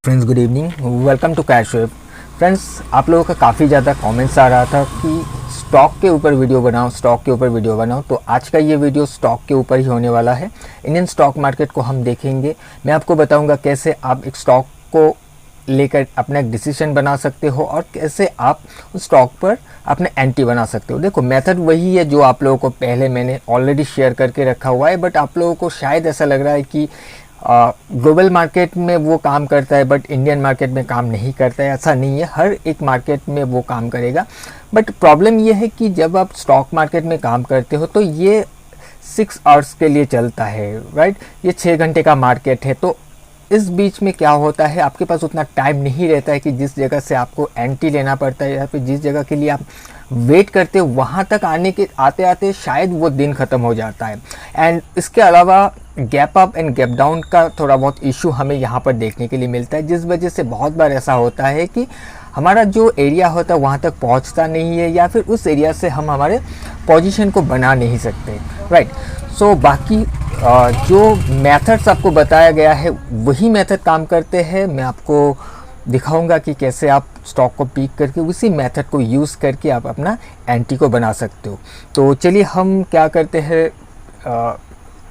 Friends, good evening, welcome to cash web. Friends, आप लोगों का काफ़ी ज़्यादा कमेंट्स आ रहा था कि स्टॉक के ऊपर वीडियो बनाओ, तो आज का ये वीडियो स्टॉक के ऊपर ही होने वाला है। इंडियन स्टॉक मार्केट को हम देखेंगे। मैं आपको बताऊंगा कैसे आप एक स्टॉक को लेकर अपना एक डिसीजन बना सकते हो और कैसे आप उस स्टॉक पर अपने एंटी बना सकते हो। देखो, मेथड वही है जो आप लोगों को पहले मैंने ऑलरेडी शेयर करके रखा हुआ है, बट आप लोगों को शायद ऐसा लग रहा है कि ग्लोबल मार्केट में वो काम करता है बट इंडियन मार्केट में काम नहीं करता है। ऐसा नहीं है, हर एक मार्केट में वो काम करेगा। बट प्रॉब्लम ये है कि जब आप स्टॉक मार्केट में काम करते हो तो ये 6 आवर्स के लिए चलता है, राइट। ये 6 घंटे का मार्केट है, तो इस बीच में क्या होता है, आपके पास उतना टाइम नहीं रहता है कि जिस जगह से आपको एंट्री लेना पड़ता है या फिर जिस जगह के लिए आप वेट करते हो वहाँ तक आते आते शायद वो दिन ख़त्म हो जाता है। एंड इसके अलावा gap up and gap down का थोड़ा बहुत इशू हमें यहाँ पर देखने के लिए मिलता है, जिस वजह से बहुत बार ऐसा होता है कि हमारा जो एरिया होता है वहाँ तक पहुँचता नहीं है या फिर उस एरिया से हम हमारे पोजीशन को बना नहीं सकते, राइट। सो बाकी जो मेथड्स आपको बताया गया है वही मेथड काम करते हैं। मैं आपको दिखाऊंगा कि कैसे आप स्टॉक को पिक करके उसी मेथड को यूज़ करके आप अपना एंटी को बना सकते हो। तो चलिए हम क्या करते हैं,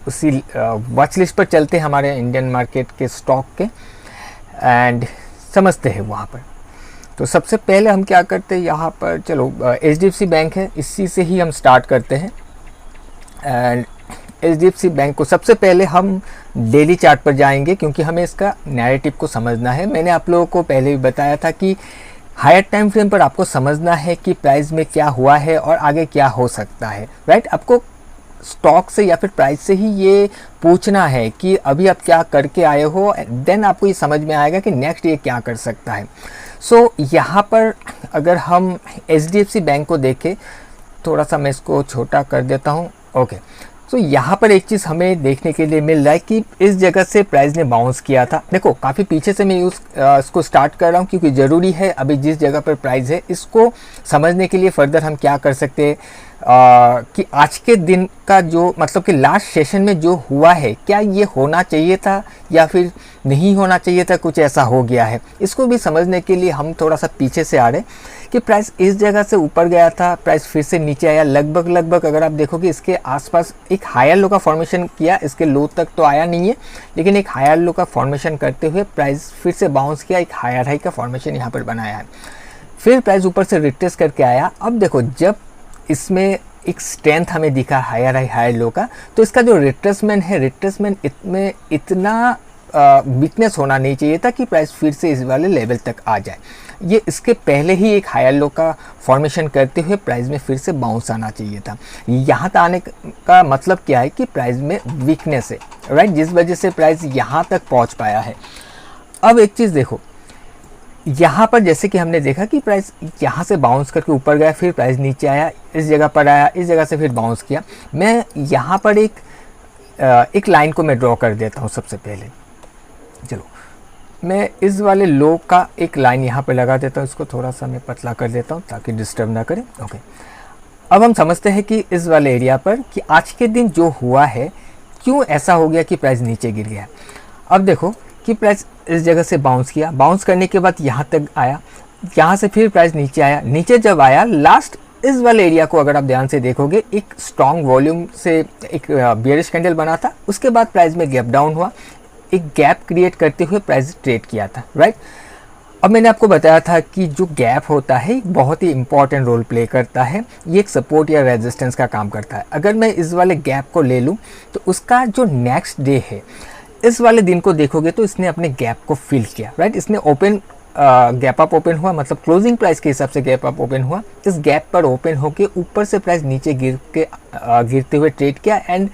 उसी वॉच लिस्ट पर चलते हैं हमारे इंडियन मार्केट के स्टॉक के एंड समझते हैं वहाँ पर। तो सबसे पहले हम क्या करते हैं यहाँ पर, चलो HDFC बैंक है, इसी से ही हम स्टार्ट करते हैं। एंड HDFC बैंक को सबसे पहले हम डेली चार्ट पर जाएंगे क्योंकि हमें इसका नैरेटिव को समझना है। मैंने आप लोगों को पहले भी बताया था कि हायर टाइम फ्रेम पर आपको समझना है कि प्राइस में क्या हुआ है और आगे क्या हो सकता है, राइट। आपको स्टॉक से या फिर प्राइस से ही ये पूछना है कि अभी आप क्या करके आए हो, देन आपको ये समझ में आएगा कि नेक्स्ट ये क्या कर सकता है। सो यहाँ पर अगर हम HDFC बैंक को देखें, थोड़ा सा मैं इसको छोटा कर देता हूँ, ओके। तो यहाँ पर एक चीज़ हमें देखने के लिए मिल रहा है कि इस जगह से प्राइस ने बाउंस किया था। देखो, काफ़ी पीछे से मैं इसको स्टार्ट कर रहा हूँ क्योंकि ज़रूरी है अभी जिस जगह पर प्राइस है इसको समझने के लिए फर्दर हम क्या कर सकते हैं कि आज के दिन का जो मतलब कि लास्ट सेशन में जो हुआ है, क्या ये होना चाहिए था या फिर नहीं होना चाहिए था, कुछ ऐसा हो गया है। इसको भी समझने के लिए हम थोड़ा सा पीछे से आ रहे हैं कि प्राइस इस जगह से ऊपर गया था, प्राइस फिर से नीचे आया, लगभग अगर आप देखोगे इसके आसपास एक हायर लो का फॉर्मेशन किया, इसके लो तक तो आया नहीं है लेकिन एक हायर लो का फॉर्मेशन करते हुए प्राइस फिर से बाउंस किया, एक हायर हाई का फॉर्मेशन यहाँ पर बनाया है। फिर प्राइस ऊपर से रिट्रेस करके आया। अब देखो, जब इसमें एक स्ट्रेंथ हमें दिखा हायर हाई हायर लो का, तो इसका जो रिट्रेसमेंट है, रिट्रेसमेंट में इतना वीकनेस होना नहीं चाहिए था कि प्राइस फिर से इस वाले लेवल तक आ जाए। ये इसके पहले ही एक हायर लो का फॉर्मेशन करते हुए प्राइस में फिर से बाउंस आना चाहिए था। यहाँ तक आने का मतलब क्या है कि प्राइस में वीकनेस है, राइट, जिस वजह से प्राइस यहाँ तक पहुँच पाया है। अब एक चीज़ देखो, यहाँ पर जैसे कि हमने देखा कि प्राइस यहाँ से बाउंस करके ऊपर गया, फिर प्राइस नीचे आया, इस जगह पर आया, इस जगह से फिर बाउंस किया। मैं यहाँ पर एक लाइन को मैं ड्रॉ कर देता हूँ सबसे पहले। चलो, मैं इस वाले लो का एक लाइन यहाँ पर लगा देता हूँ, इसको थोड़ा सा मैं पतला कर देता हूँ ताकि डिस्टर्ब ना करे, ओके। अब हम समझते हैं कि इस वाले एरिया पर कि आज के दिन जो हुआ है, क्यों ऐसा हो गया कि प्राइस नीचे गिर गया। अब देखो कि प्राइस इस जगह से बाउंस किया, बाउंस करने के बाद यहाँ तक आया, यहाँ से फिर प्राइस नीचे आया, नीचे जब आया लास्ट इस वाले एरिया को अगर आप ध्यान से देखोगे, एक स्ट्रॉन्ग वॉल्यूम से एक बेयरिश कैंडल बना था, उसके बाद प्राइस में गैप डाउन हुआ, एक गैप क्रिएट करते हुए प्राइस ट्रेड किया था, राइट। अब मैंने आपको बताया था कि जो गैप होता है बहुत ही इंपॉर्टेंट रोल प्ले करता है, ये एक सपोर्ट या रेजिस्टेंस का काम करता है। अगर मैं इस वाले गैप को ले लूँ तो उसका जो नेक्स्ट डे है, इस वाले दिन को देखोगे तो इसने अपने गैप को फिल किया, राइट। इसने ओपन गैप अप ओपन हुआ, मतलब क्लोजिंग प्राइस के हिसाब से गैप अप ओपन हुआ, इस गैप पर ओपन होके ऊपर से प्राइस नीचे गिरते हुए ट्रेड किया एंड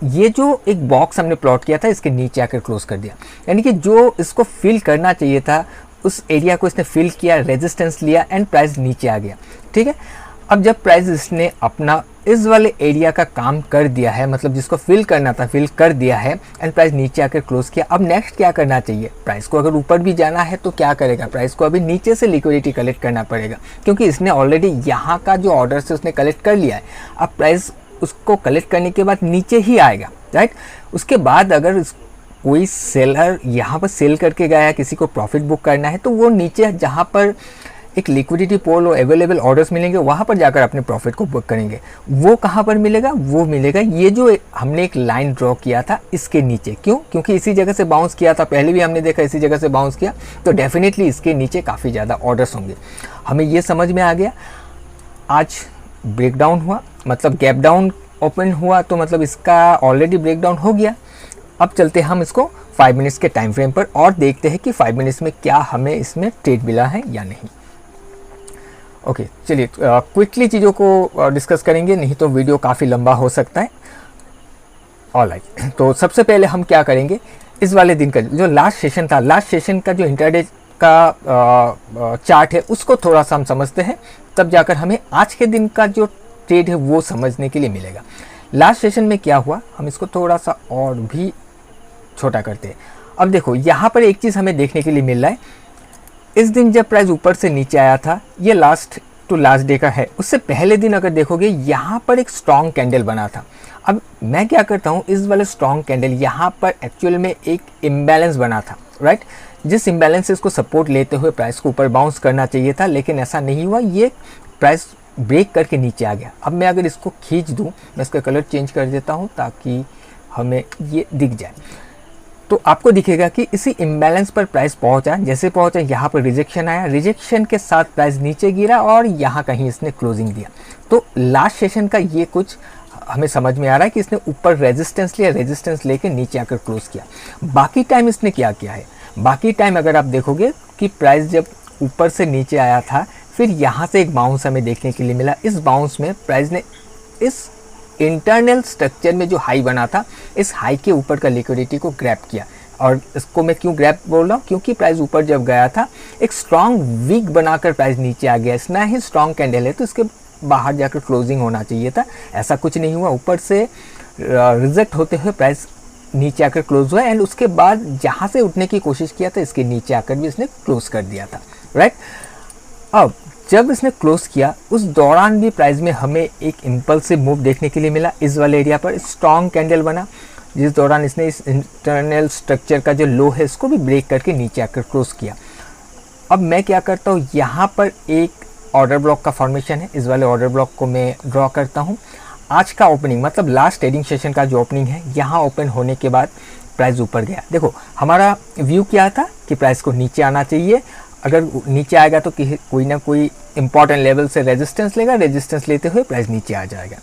ये जो एक बॉक्स हमने प्लॉट किया था इसके नीचे आकर क्लोज कर दिया। यानी कि जो इसको फिल करना चाहिए था उस एरिया को इसने फिल किया, रेजिस्टेंस लिया एंड प्राइस नीचे आ गया, ठीक है। अब जब प्राइस इसने अपना इस वाले एरिया का काम कर दिया है, मतलब जिसको फिल करना था फिल कर दिया है एंड प्राइस नीचे आकर क्लोज किया, अब नेक्स्ट क्या करना चाहिए, प्राइस को अगर ऊपर भी जाना है तो क्या करेगा, प्राइस को अभी नीचे से लिक्विडिटी कलेक्ट करना पड़ेगा क्योंकि इसने ऑलरेडी यहाँ का जो ऑर्डर से उसने कलेक्ट कर लिया है। अब प्राइस उसको कलेक्ट करने के बाद नीचे ही आएगा, राइट। उसके बाद अगर कोई सेलर यहाँ पर सेल करके गया है, किसी को प्रॉफिट बुक करना है, तो वो नीचे जहाँ पर एक लिक्विडिटी पोल और अवेलेबल ऑर्डर्स मिलेंगे वहाँ पर जाकर अपने प्रॉफिट को बुक करेंगे। वो कहाँ पर मिलेगा? वो मिलेगा ये जो हमने एक लाइन ड्रॉ किया था इसके नीचे। क्यों? क्योंकि इसी जगह से बाउंस किया था, पहले भी हमने देखा इसी जगह से बाउंस किया, तो डेफिनेटली इसके नीचे काफ़ी ज़्यादा ऑर्डर्स होंगे। हमें ये समझ में आ गया। आज ब्रेकडाउन हुआ, मतलब गैप डाउन ओपन हुआ, तो मतलब इसका ऑलरेडी ब्रेकडाउन हो गया। अब चलते हैं हम इसको 5 मिनट्स के टाइम फ्रेम पर और देखते हैं कि 5 मिनट्स में क्या हमें इसमें ट्रेड मिला है या नहीं। ओके, चलिए क्विकली चीज़ों को डिस्कस करेंगे, नहीं तो वीडियो काफ़ी लंबा हो सकता है। ऑलराइट, तो सबसे पहले हम क्या करेंगे, इस वाले दिन का जो लास्ट सेशन था, लास्ट सेशन का जो इंटरडे का चार्ट है उसको थोड़ा सा हम समझते हैं, तब जाकर हमें आज के दिन का जो ट्रेड है वो समझने के लिए मिलेगा। लास्ट सेशन में क्या हुआ, हम इसको थोड़ा सा और भी छोटा करते हैं। अब देखो यहाँ पर एक चीज़ हमें देखने के लिए मिल रहा है, इस दिन जब प्राइस ऊपर से नीचे आया था, ये लास्ट टू लास्ट डे का है, उससे पहले दिन अगर देखोगे यहाँ पर एक स्ट्रॉन्ग कैंडल बना था। अब मैं क्या करता हूँ, इस वाले स्ट्रॉन्ग कैंडल यहाँ पर एक्चुअल में एक इम्बैलेंस बना था, राइट, जिस इम्बैलेंस से इसको सपोर्ट लेते हुए प्राइस को ऊपर बाउंस करना चाहिए था, लेकिन ऐसा नहीं हुआ, ये प्राइस ब्रेक करके नीचे आ गया। अब मैं अगर इसको खींच दूँ, मैं इसका कलर चेंज कर देता हूँ ताकि हमें ये दिख जाए, तो आपको दिखेगा कि इसी इम्बैलेंस पर प्राइस पहुंचा। जैसे पहुंचा यहाँ पर रिजेक्शन आया, रिजेक्शन के साथ प्राइस नीचे गिरा और यहाँ कहीं इसने क्लोजिंग दिया। तो लास्ट सेशन का ये कुछ हमें समझ में आ रहा है कि इसने ऊपर रेजिस्टेंस लिया, रेजिस्टेंस लेके नीचे आकर क्लोज किया। बाकी टाइम इसने क्या किया है, बाकी टाइम अगर आप देखोगे कि प्राइस जब ऊपर से नीचे आया था, फिर यहाँ से एक बाउंस हमें देखने के लिए मिला। इस बाउंस में प्राइस ने इस इंटरनल स्ट्रक्चर में जो हाई बना था, इस हाई के ऊपर का लिक्विडिटी को ग्रैब किया। और इसको मैं क्यों ग्रैब बोल रहा हूँ, क्योंकि प्राइस ऊपर जब गया था एक स्ट्रॉन्ग वीक बनाकर प्राइस नीचे आ गया। इतना ही स्ट्रॉन्ग कैंडल है तो इसके बाहर जाकर क्लोजिंग होना चाहिए था, ऐसा कुछ नहीं हुआ। ऊपर से रिजेक्ट होते हुए प्राइस नीचे आकर क्लोज हुआ एंड उसके बाद जहाँ से उठने की कोशिश किया था इसके नीचे आकर भी इसने क्लोज कर दिया था, राइट। अब जब इसने क्लोज किया उस दौरान भी प्राइस में हमें एक इम्पल्सिव मूव देखने के लिए मिला। इस वाले एरिया पर स्ट्रॉन्ग कैंडल बना, जिस दौरान इसने इस इंटरनल स्ट्रक्चर का जो लो है इसको भी ब्रेक करके नीचे आकर क्लोज किया। अब मैं क्या करता हूँ, यहाँ पर एक ऑर्डर ब्लॉक का फॉर्मेशन है, इस वाले ऑर्डर ब्लॉक को मैं ड्रॉ करता हूँ। आज का ओपनिंग मतलब लास्ट ट्रेडिंग सेशन का जो ओपनिंग है, यहाँ ओपन होने के बाद प्राइस ऊपर गया। देखो हमारा व्यू क्या था कि प्राइस को नीचे आना चाहिए, अगर नीचे आएगा तो कोई ना कोई इंपॉर्टेंट लेवल से रेजिस्टेंस लेगा, रेजिस्टेंस लेते हुए प्राइस नीचे आ जाएगा,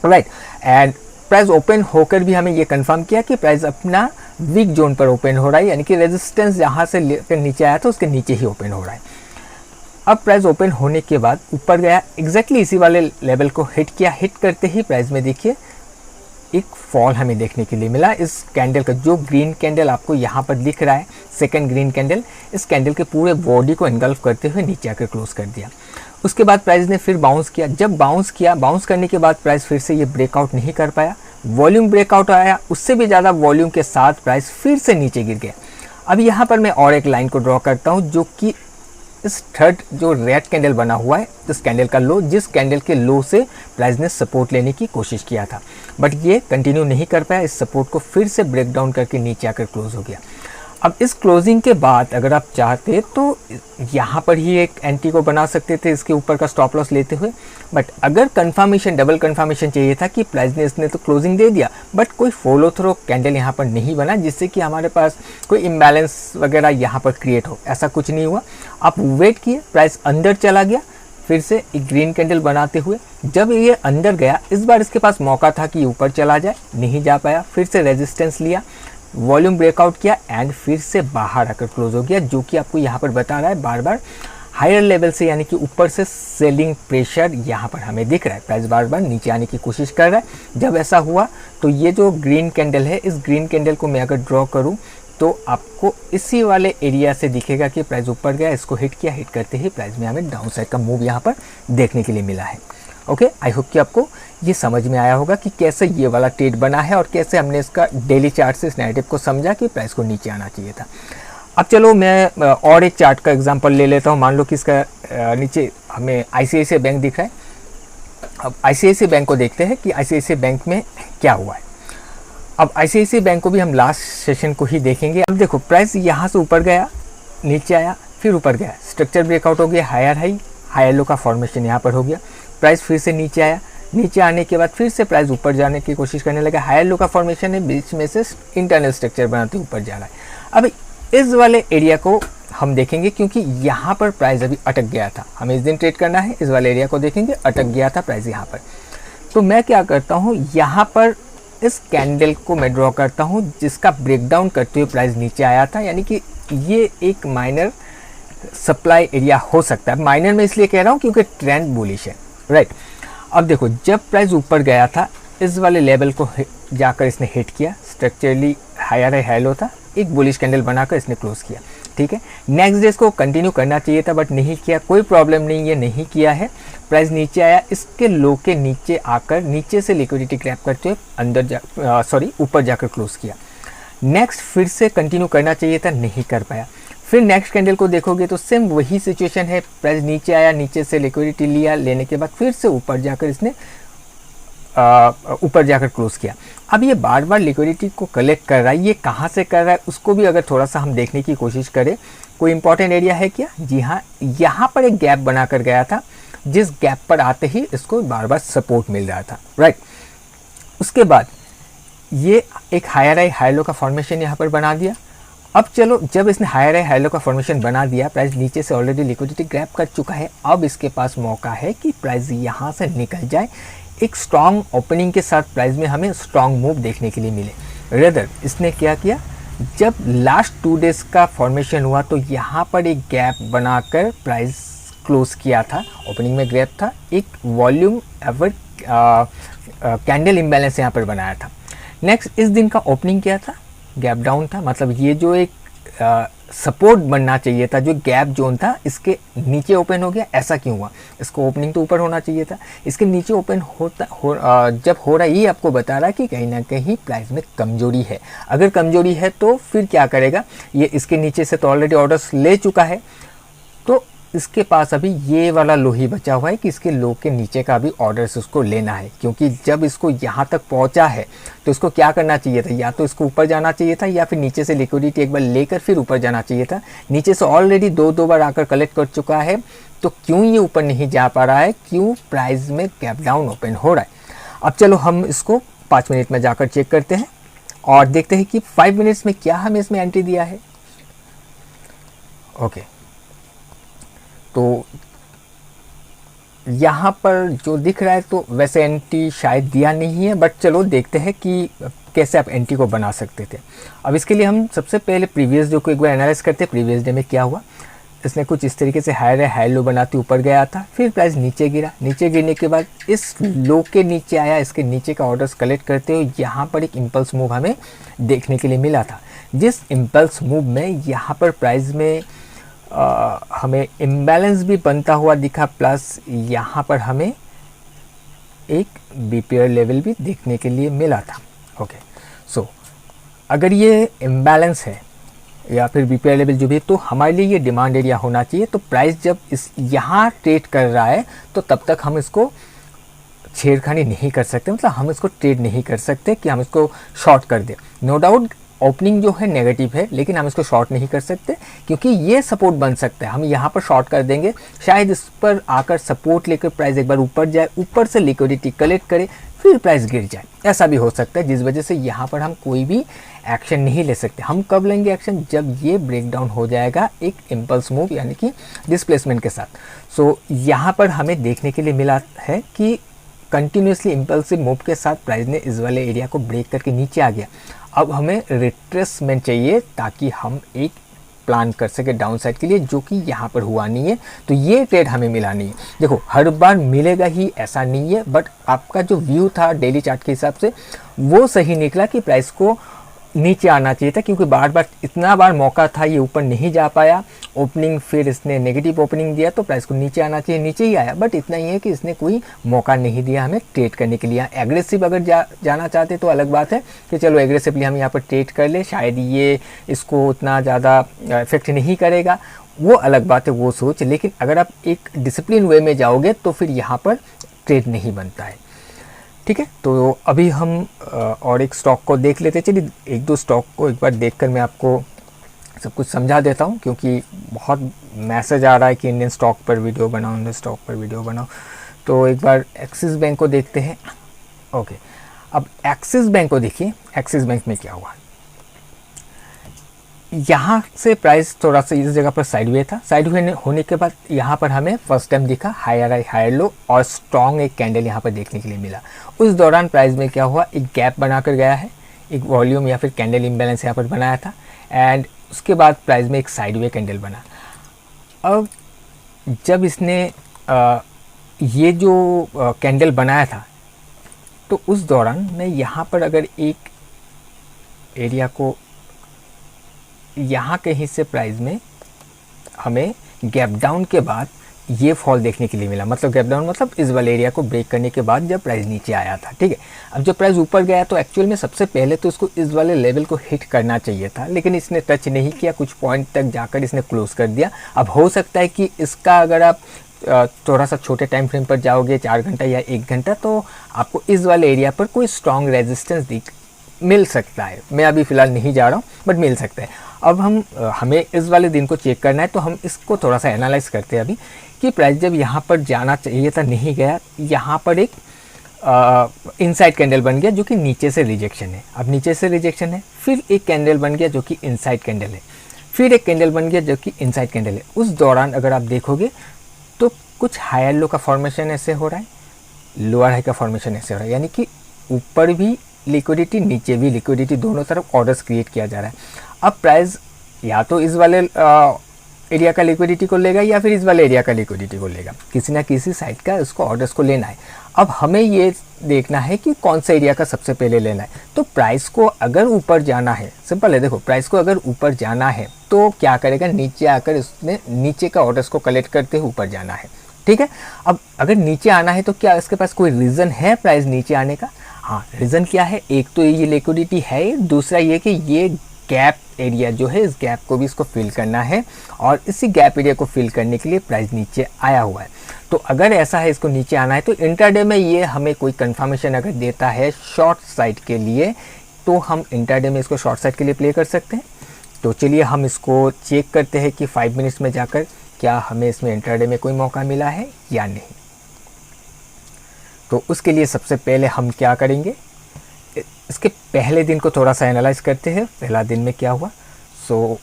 राइट। एंड प्राइस ओपन होकर भी हमें ये कंफर्म किया कि प्राइस अपना वीक जोन पर ओपन हो रहा है, यानी कि रेजिस्टेंस जहाँ से लेकर नीचे आया था उसके नीचे ही ओपन हो रहा है। अब प्राइस ओपन होने के बाद ऊपर गया, एग्जैक्टली इसी वाले लेवल को हिट किया। हिट करते ही प्राइस में देखिए एक फॉल हमें देखने के लिए मिला। इस कैंडल का जो ग्रीन कैंडल आपको यहाँ पर दिख रहा है, सेकंड ग्रीन कैंडल, इस कैंडल के पूरे बॉडी को एनगल्फ करते हुए नीचे आकर क्लोज कर दिया। उसके बाद प्राइस ने फिर बाउंस किया। जब बाउंस किया, बाउंस करने के बाद प्राइस फिर से ये ब्रेकआउट नहीं कर पाया, वॉल्यूम ब्रेकआउट आया, उससे भी ज़्यादा वॉल्यूम के साथ प्राइस फिर से नीचे गिर गया। अब यहाँ पर मैं और एक लाइन को ड्रॉ करता हूँ जो कि इस थर्ड जो रेड कैंडल बना हुआ है, इस कैंडल का लो, जिस कैंडल के लो से प्राइस ने सपोर्ट लेने की कोशिश किया था, बट ये कंटिन्यू नहीं कर पाया। इस सपोर्ट को फिर से ब्रेक डाउन करके नीचे आकर क्लोज हो गया। अब इस क्लोजिंग के बाद अगर आप चाहते तो यहाँ पर ही एक एंटी को बना सकते थे इसके ऊपर का स्टॉप लॉस लेते हुए, बट अगर कंफर्मेशन, डबल कंफर्मेशन चाहिए था कि प्राइस ने इसने तो क्लोजिंग दे दिया बट कोई फॉलो थ्रो कैंडल यहाँ पर नहीं बना जिससे कि हमारे पास कोई इम्बैलेंस वगैरह यहाँ पर क्रिएट हो, ऐसा कुछ नहीं हुआ। आप वेट किए, प्राइस अंदर चला गया फिर से एक ग्रीन कैंडल बनाते हुए। जब ये अंदर गया, इस बार इसके पास मौका था कि ऊपर चला जाए, नहीं जा पाया, फिर से रेजिस्टेंस लिया, वॉल्यूम ब्रेकआउट किया एंड फिर से बाहर आकर क्लोज हो गया, जो कि आपको यहाँ पर बता रहा है बार बार हायर लेवल से, यानी कि ऊपर से सेलिंग प्रेशर यहाँ पर हमें दिख रहा है। प्राइस बार बार नीचे आने की कोशिश कर रहा है। जब ऐसा हुआ तो ये जो ग्रीन कैंडल है, इस ग्रीन कैंडल को मैं अगर ड्रॉ करूँ तो आपको इसी वाले एरिया से दिखेगा कि प्राइस ऊपर गया, इसको हिट किया, हिट करते ही प्राइस में हमें डाउन साइड का मूव यहाँ पर देखने के लिए मिला है। ओके, आई होप कि आपको ये समझ में आया होगा कि कैसे ये वाला ट्रेड बना है और कैसे हमने इसका डेली चार्ट से इस नैरेटिव को समझा कि प्राइस को नीचे आना चाहिए था। अब चलो मैं और एक चार्ट का एग्जांपल ले लेता हूँ। मान लो कि इसका नीचे हमें ICICI बैंक दिख रहा है। अब ICICI बैंक को देखते हैं कि ICICI बैंक में क्या हुआ है। अब ICICI बैंक को भी हम लास्ट सेशन को ही देखेंगे। अब देखो प्राइस यहाँ से ऊपर गया, नीचे आया, फिर ऊपर गया, स्ट्रक्चर ब्रेकआउट हो गया, हायर हाई हायर लो का फॉर्मेशन यहाँ पर हो गया, प्राइस फिर से नीचे आया, नीचे आने के बाद फिर से प्राइस ऊपर जाने की कोशिश करने लगा, हायर लो का फॉर्मेशन है, बीच में से इंटरनल स्ट्रक्चर बनाते ऊपर जा रहा है। अब इस वाले एरिया को हम देखेंगे क्योंकि यहाँ पर प्राइस अभी अटक गया था, हमें इस दिन ट्रेड करना है, इस वाले एरिया को देखेंगे, अटक गया था प्राइस यहाँ पर। तो मैं क्या करता हूँ, यहाँ पर इस कैंडल को मैं ड्रॉ करता हूँ जिसका ब्रेकडाउन करते हुए प्राइस नीचे आया था, यानी कि ये एक माइनर सप्लाई एरिया हो सकता है। माइनर में इसलिए कह रहा हूँ क्योंकि ट्रेंड बुलिश है, राइट। अब देखो जब प्राइस ऊपर गया था, इस वाले लेवल को जाकर इसने हिट किया, स्ट्रक्चरली हायर है, हाई लो था, एक बुलिश कैंडल बनाकर इसने क्लोज किया, ठीक है। नेक्स्ट डे इसको कंटिन्यू करना चाहिए था बट नहीं किया, कोई प्रॉब्लम नहीं, ये नहीं किया है। प्राइस नीचे आया, इसके लो के नीचे आकर नीचे से लिक्विडिटी ग्रैब करते हुए ऊपर जाकर क्लोज किया। नेक्स्ट फिर से कंटिन्यू करना चाहिए था, नहीं कर पाया। फिर नेक्स्ट कैंडल को देखोगे तो सेम वही सिचुएशन है, प्राइस नीचे आया, नीचे से लिक्विडिटी लिया, लेने के बाद फिर से ऊपर जाकर इसने ऊपर जाकर क्लोज किया। अब ये बार बार लिक्विडिटी को कलेक्ट कर रहा है, ये कहाँ से कर रहा है उसको भी अगर थोड़ा सा हम देखने की कोशिश करें, कोई इंपॉर्टेंट एरिया है क्या? जी हाँ, यहाँ पर एक गैप बना कर गया था, जिस गैप पर आते ही इसको बार बार सपोर्ट मिल रहा था, राइट। उसके बाद ये एक हायर हाई हाई लो का फॉर्मेशन यहाँ पर बना दिया। अब चलो, जब इसने हायर हाई हाई लो का फॉर्मेशन बना दिया, प्राइस नीचे से ऑलरेडी लिक्विडिटी ग्रैब कर चुका है, अब इसके पास मौका है कि प्राइस यहाँ से निकल जाए, एक स्ट्रॉन्ग ओपनिंग के साथ प्राइस में हमें स्ट्रॉन्ग मूव देखने के लिए मिले। रेदर इसने क्या किया, जब लास्ट 2 डेज का फॉर्मेशन हुआ तो यहाँ पर एक गैप बनाकर प्राइस क्लोज किया था, ओपनिंग में गैप था, एक वॉल्यूम एवर कैंडल इम्बैलेंस यहाँ पर बनाया था। नेक्स्ट इस दिन का ओपनिंग क्या था, गैप डाउन था, मतलब ये जो एक सपोर्ट बनना चाहिए था, जो गैप जोन था, इसके नीचे ओपन हो गया। ऐसा क्यों हुआ? इसको ओपनिंग तो ऊपर होना चाहिए था, इसके नीचे ओपन जब हो रहा है, ये आपको बता रहा है कि कहीं ना कहीं प्राइस में कमजोरी है। अगर कमजोरी है तो फिर क्या करेगा, ये इसके नीचे से तो ऑलरेडी ऑर्डर्स ले चुका है, तो इसके पास अभी ये वाला लो ही बचा हुआ है कि इसके लो के नीचे का भी ऑर्डर्स उसको लेना है, क्योंकि जब इसको यहाँ तक पहुँचा है तो इसको क्या करना चाहिए था, या तो इसको ऊपर जाना चाहिए था या फिर नीचे से लिक्विडिटी एक बार लेकर फिर ऊपर जाना चाहिए था। नीचे से ऑलरेडी दो बार आकर कलेक्ट कर चुका है, तो क्यों ये ऊपर नहीं जा पा रहा है, क्यों प्राइस में गैप डाउन ओपन हो रहा है। अब चलो हम इसको 5 मिनट में जाकर चेक करते हैं और देखते हैं कि 5 मिनट्स में क्या हमें इसमें एंट्री दिया है। ओके, तो यहाँ पर जो दिख रहा है तो वैसे एंट्री शायद दिया नहीं है, बट चलो देखते हैं कि कैसे आप एंट्री को बना सकते थे। अब इसके लिए हम सबसे पहले प्रीवियस डे को एक बार एनालाइज करते हैं। प्रीवियस डे में क्या हुआ, इसने कुछ इस तरीके से हायर हाई लो बनाते ऊपर गया था, फिर प्राइस नीचे गिरा, नीचे गिरने के बाद इस लो के नीचे आया, इसके नीचे का ऑर्डर्स कलेक्ट करते हुए यहाँ पर एक इम्पल्स मूव हमें देखने के लिए मिला था। जिस इम्पल्स मूव में यहाँ पर प्राइस में हमें इम्बैलेंस भी बनता हुआ दिखा, प्लस यहाँ पर हमें एक बीपीआर लेवल भी देखने के लिए मिला था। ओके, सो अगर ये इम्बैलेंस है या फिर बीपीआर लेवल जो भी, तो हमारे लिए ये डिमांड एरिया होना चाहिए। तो प्राइस जब इस यहाँ ट्रेड कर रहा है तो तब तक हम इसको छेड़खानी नहीं कर सकते, मतलब हम इसको ट्रेड नहीं कर सकते कि हम इसको शॉर्ट कर दें। नो डाउट ओपनिंग जो है नेगेटिव है, लेकिन हम इसको शॉर्ट नहीं कर सकते क्योंकि ये सपोर्ट बन सकता है। हम यहाँ पर शॉर्ट कर देंगे, शायद इस पर आकर सपोर्ट लेकर प्राइस एक बार ऊपर जाए, ऊपर से लिक्विडिटी कलेक्ट करे, फिर प्राइस गिर जाए, ऐसा भी हो सकता है, जिस वजह से यहाँ पर हम कोई भी एक्शन नहीं ले सकते। हम कब लेंगे एक्शन, जब ये ब्रेकडाउन हो जाएगा एक इम्पल्स मूव यानी कि डिस्प्लेसमेंट के साथ। सो यहाँ पर हमें देखने के लिए मिला है कि कंटिन्यूसली इम्पल्सिव मूव के साथ प्राइस ने इस वाले एरिया को ब्रेक करके नीचे आ गया। अब हमें रिट्रेसमेंट चाहिए ताकि हम एक प्लान कर सके डाउन साइड के लिए, जो कि यहाँ पर हुआ नहीं है, तो ये ट्रेड हमें मिला नहीं है। देखो हर बार मिलेगा ही ऐसा नहीं है, बट आपका जो व्यू था डेली चार्ट के हिसाब से वो सही निकला कि प्राइस को नीचे आना चाहिए था, क्योंकि बार बार इतना बार मौका था, ये ऊपर नहीं जा पाया, ओपनिंग फिर इसने नेगेटिव ओपनिंग दिया तो प्राइस को नीचे आना चाहिए, नीचे ही आया, बट इतना ही है कि इसने कोई मौका नहीं दिया हमें ट्रेड करने के लिए। एग्रेसिव अगर जाना चाहते तो अलग बात है कि चलो एग्रेसिवली हम यहाँ पर ट्रेड कर ले, शायद ये इसको उतना ज़्यादा इफेक्ट नहीं करेगा, वो अलग बात है, वो सोच। लेकिन अगर आप एक डिसिप्लिन वे में जाओगे तो फिर यहाँ पर ट्रेड नहीं बनता है। ठीक है, तो अभी हम और एक स्टॉक को देख लेते। चलिए एक दो स्टॉक को एक बार देखकर मैं आपको सब कुछ समझा देता हूँ, क्योंकि बहुत मैसेज आ रहा है कि इंडियन स्टॉक पर वीडियो बनाओ, इंडियन स्टॉक पर वीडियो बनाओ। तो एक बार एक्सिस बैंक को देखते हैं। ओके, अब एक्सिस बैंक को देखिए। एक्सिस बैंक में क्या हुआ, यहाँ से प्राइस थोड़ा सा इस जगह पर साइडवे था। साइडवे होने के बाद यहाँ पर हमें फर्स्ट टाइम दिखा हायर हाई हायर लो और स्ट्रॉन्ग एक कैंडल यहाँ पर देखने के लिए मिला। उस दौरान प्राइस में क्या हुआ, एक गैप बनाकर गया है, एक वॉल्यूम या फिर कैंडल इम्बैलेंस यहाँ पर बनाया था, एंड उसके बाद प्राइस में एक साइडवे कैंडल बना। अब जब इसने ये जो कैंडल बनाया था, तो उस दौरान मैं यहाँ पर अगर एक एरिया को यहाँ कहीं से प्राइस में हमें गैप डाउन के बाद ये फॉल देखने के लिए मिला। मतलब गैप डाउन मतलब इस वाले एरिया को ब्रेक करने के बाद जब प्राइस नीचे आया था। ठीक है, अब जब प्राइस ऊपर गया तो एक्चुअल में सबसे पहले तो इसको इस वाले लेवल को हिट करना चाहिए था, लेकिन इसने टच नहीं किया। कुछ पॉइंट तक जाकर इसने क्लोज कर दिया। अब हो सकता है कि इसका अगर आप थोड़ा सा छोटे टाइम फ्रेम पर जाओगे, 4 घंटा या 1 घंटा, तो आपको इस वाले एरिया पर कोई स्ट्रॉन्ग रेजिस्टेंस मिल सकता है। मैं अभी फ़िलहाल नहीं जा रहा हूँ, बट मिल सकता है। अब हमें इस वाले दिन को चेक करना है, तो हम इसको थोड़ा सा एनालाइज करते हैं अभी कि प्राइस जब यहाँ पर जाना चाहिए था नहीं गया। यहाँ पर एक इनसाइड कैंडल बन गया जो कि नीचे से रिजेक्शन है। अब नीचे से रिजेक्शन है, फिर एक कैंडल बन गया जो कि इनसाइड कैंडल है, फिर एक कैंडल बन गया जो कि इनसाइड कैंडल है। उस दौरान अगर आप देखोगे तो कुछ हायर लो का फॉर्मेशन ऐसे हो रहा है, लोअर हाई का फॉर्मेशन ऐसे हो रहा है, यानी कि ऊपर भी लिक्विडिटी नीचे भी लिक्विडिटी, दोनों तरफ ऑर्डर्स क्रिएट किया जा रहा है। अब प्राइस या तो इस वाले एरिया का लिक्विडिटी को लेगा या फिर इस वाले एरिया का लिक्विडिटी को लेगा, किसी ना किसी साइड का उसको ऑर्डर्स को लेना है। अब हमें ये देखना है कि कौन सा एरिया का सबसे पहले लेना है। तो प्राइस को अगर ऊपर जाना है, सिंपल है, देखो प्राइस को अगर ऊपर जाना है तो क्या करेगा, नीचे आकर इसने नीचे का ऑर्डर्स को कलेक्ट करते हुए ऊपर जाना है। ठीक है, अब अगर नीचे आना है तो क्या इसके पास कोई रीज़न है प्राइस नीचे आने का? हाँ, रीज़न क्या है, एक तो ये लिक्विडिटी है, दूसरा ये कि ये गैप एरिया जो है, इस गैप को भी इसको फिल करना है, और इसी गैप एरिया को फिल करने के लिए प्राइस नीचे आया हुआ है। तो अगर ऐसा है, इसको नीचे आना है, तो इंट्राडे में ये हमें कोई कंफर्मेशन अगर देता है शॉर्ट साइड के लिए, तो हम इंट्राडे में इसको शॉर्ट साइड के लिए प्ले कर सकते हैं। तो चलिए हम इसको चेक करते हैं कि 5 मिनट्स में जाकर क्या हमें इसमें इंट्राडे में कोई मौका मिला है या नहीं। तो उसके लिए सबसे पहले हम क्या करेंगे, इसके पहले दिन को थोड़ा सा एनालाइज करते हैं। पहला दिन में क्या हुआ, सो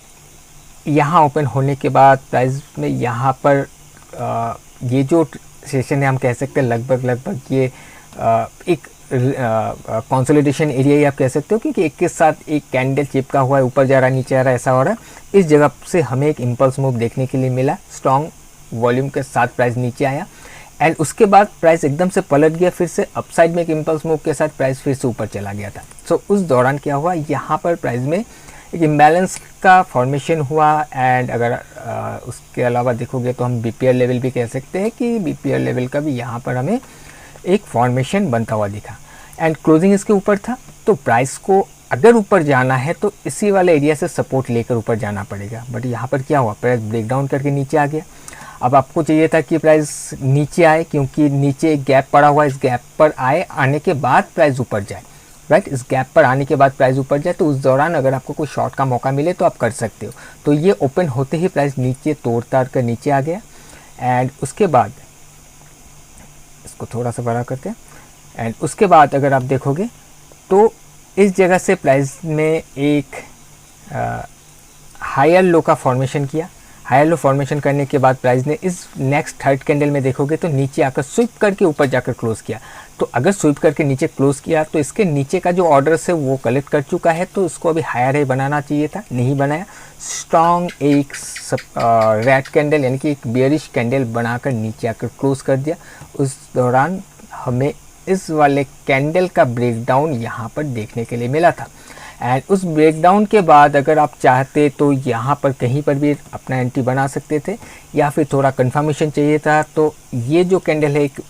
यहाँ ओपन होने के बाद प्राइस में यहाँ पर ये जो सेशन है, हम कह सकते हैं लगभग ये एक कंसोलिडेशन एरिया ही आप कह सकते हो, क्योंकि एक के साथ एक कैंडल चिपका हुआ है, ऊपर जा रहा है नीचे आ रहा है, ऐसा हो रहा है। इस जगह से हमें एक इम्पल्स मूव देखने के लिए मिला, स्ट्रॉन्ग वॉल्यूम के साथ प्राइस नीचे आया, एंड उसके बाद प्राइस एकदम से पलट गया, फिर से अपसाइड में एक इम्पल्स मूव के साथ प्राइस फिर से ऊपर चला गया था। सो उस दौरान क्या हुआ, यहाँ पर प्राइस में एक इम्बैलेंस का फॉर्मेशन हुआ, एंड अगर उसके अलावा देखोगे तो हम बीपीआर लेवल भी कह सकते हैं कि बीपीआर लेवल का भी यहाँ पर हमें एक फॉर्मेशन बनता हुआ दिखा, एंड क्लोजिंग इसके ऊपर था। तो प्राइस को अगर ऊपर जाना है तो इसी वाले एरिया से सपोर्ट लेकर ऊपर जाना पड़ेगा, बट यहाँ पर क्या हुआ, प्राइस ब्रेकडाउन करके नीचे आ गया। अब आपको चाहिए था कि प्राइस नीचे आए, क्योंकि नीचे एक गैप पड़ा हुआ है, इस गैप पर आने के बाद प्राइस ऊपर जाए, राइट। इस गैप पर आने के बाद प्राइस ऊपर जाए, तो उस दौरान अगर आपको कोई शॉर्ट का मौका मिले तो आप कर सकते हो। तो ये ओपन होते ही प्राइस नीचे तोड़ ताड़ कर नीचे आ गया, एंड उसके बाद इसको थोड़ा सा बड़ा करते हैं, एंड उसके बाद अगर आप देखोगे तो इस जगह से प्राइस में एक हायर लो का फॉर्मेशन किया। हायर लो फॉर्मेशन करने के बाद प्राइस ने इस नेक्स्ट थर्ड कैंडल में देखोगे तो नीचे आकर स्विप करके ऊपर जाकर क्लोज किया। तो अगर स्विप करके नीचे क्लोज किया तो इसके नीचे का जो ऑर्डर्स है वो कलेक्ट कर चुका है, तो इसको अभी हायर हाई बनाना चाहिए था, नहीं बनाया। स्ट्रॉन्ग एक रेड कैंडल यानी कि एक बेयरिश कैंडल बनाकर नीचे आकर क्लोज कर दिया। उस दौरान हमें इस वाले कैंडल का ब्रेकडाउन यहाँ पर देखने के लिए मिला था, एंड उस ब्रेकडाउन के बाद अगर आप चाहते तो यहाँ पर कहीं पर भी अपना एंट्री बना सकते थे, या फिर थोड़ा कंफर्मेशन चाहिए था तो ये जो कैंडल है एक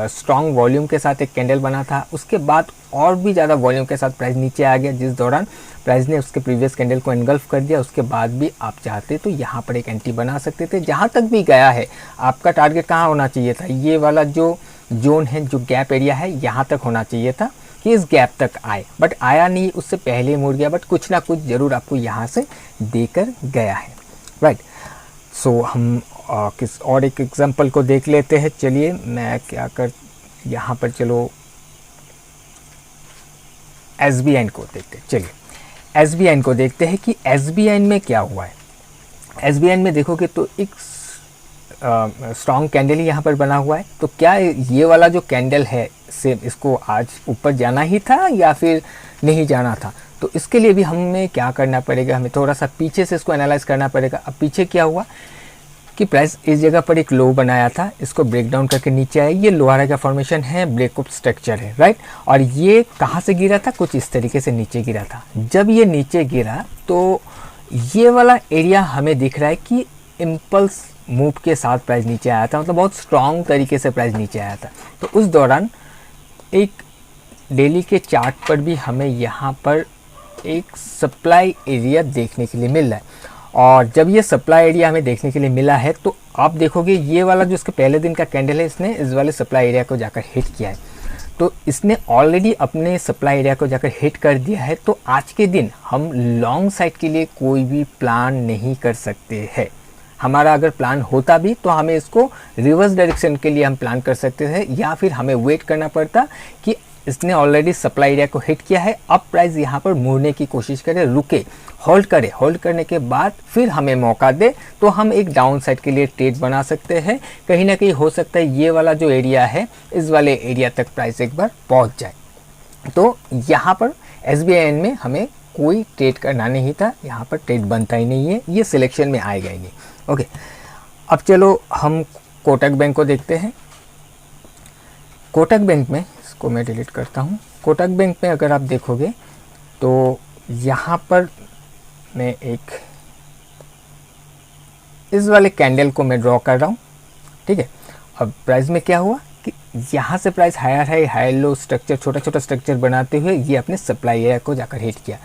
स्ट्रॉन्ग वॉल्यूम के साथ एक कैंडल बना था, उसके बाद और भी ज़्यादा वॉल्यूम के साथ प्राइस नीचे आ गया, जिस दौरान प्राइस ने उसके प्रीवियस कैंडल को एनगल्फ कर दिया। उसके बाद भी आप चाहते तो यहाँ पर एक एंट्री बना सकते थे। जहाँ तक भी गया है आपका टारगेट कहाँ होना चाहिए था, ये वाला जो जोन है, जो गैप एरिया है, यहाँ तक होना चाहिए था कि इस गैप तक आए, बट आया नहीं, उससे पहले ही मुड़ गया। बट कुछ ना कुछ ज़रूर आपको यहाँ से देकर गया है, राइट। सो हम किस और एक एग्जांपल को देख लेते हैं। चलिए मैं क्या कर यहाँ पर, चलो SBN को देखते हैं। चलिए SBN को देखते हैं कि SBN में क्या हुआ है। SBN में देखोगे तो एक स्ट्रॉन्ग कैंडल ही यहाँ पर बना हुआ है। तो क्या ये वाला जो कैंडल है सेम, इसको आज ऊपर जाना ही था या फिर नहीं जाना था? तो इसके लिए भी हमें क्या करना पड़ेगा, हमें थोड़ा सा पीछे से इसको एनालाइज करना पड़ेगा। अब पीछे क्या हुआ कि प्राइस इस जगह पर एक लो बनाया था, इसको ब्रेक डाउन करके नीचे आया। ये लोअर का फॉर्मेशन है, ब्रेकअप स्ट्रक्चर है, राइट। और ये कहाँ से गिरा था? कुछ इस तरीके से नीचे गिरा था। जब ये नीचे गिरा तो ये वाला एरिया हमें दिख रहा है कि इम्पल्स मूव के साथ प्राइस नीचे आया था, मतलब बहुत स्ट्रॉन्ग तरीके से प्राइस नीचे आया था। तो उस दौरान एक डेली के चार्ट पर भी हमें यहाँ पर एक सप्लाई एरिया देखने के लिए मिल रहा है। और जब ये सप्लाई एरिया हमें देखने के लिए मिला है तो आप देखोगे ये वाला जो इसके पहले दिन का कैंडल है, इसने इस वाले सप्लाई एरिया को जाकर हिट किया है। तो इसने ऑलरेडी अपने सप्लाई एरिया को जाकर हिट कर दिया है। तो आज के दिन हम लॉन्ग साइड के लिए कोई भी प्लान नहीं कर सकते हैं। हमारा अगर प्लान होता भी तो हमें इसको रिवर्स डायरेक्शन के लिए हम प्लान कर सकते थे, या फिर हमें वेट करना पड़ता कि इसने ऑलरेडी सप्लाई एरिया को हिट किया है, अब प्राइस यहाँ पर मुड़ने की कोशिश करे, रुके, होल्ड करे, होल्ड करने के बाद फिर हमें मौका दे तो हम एक डाउन साइड के लिए ट्रेड बना सकते हैं। कहीं ना कहीं हो सकता है ये वाला जो एरिया है, इस वाले एरिया तक प्राइस एक बार पहुँच जाए। तो यहाँ पर SBN में हमें कोई ट्रेड करना नहीं था, यहाँ पर ट्रेड बनता ही नहीं है, ये सिलेक्शन में आएगा ही नहीं। ओके, अब चलो हम कोटक बैंक को देखते हैं। कोटक बैंक में, इसको मैं डिलीट करता हूँ। कोटक बैंक में अगर आप देखोगे तो यहाँ पर मैं एक इस वाले कैंडल को मैं ड्रॉ कर रहा हूँ, ठीक है। अब प्राइस में क्या हुआ कि यहाँ से price higher high high low structure, छोटा छोटा स्ट्रक्चर बनाते हुए ये अपने सप्लाई एरिया को जाकर हिट किया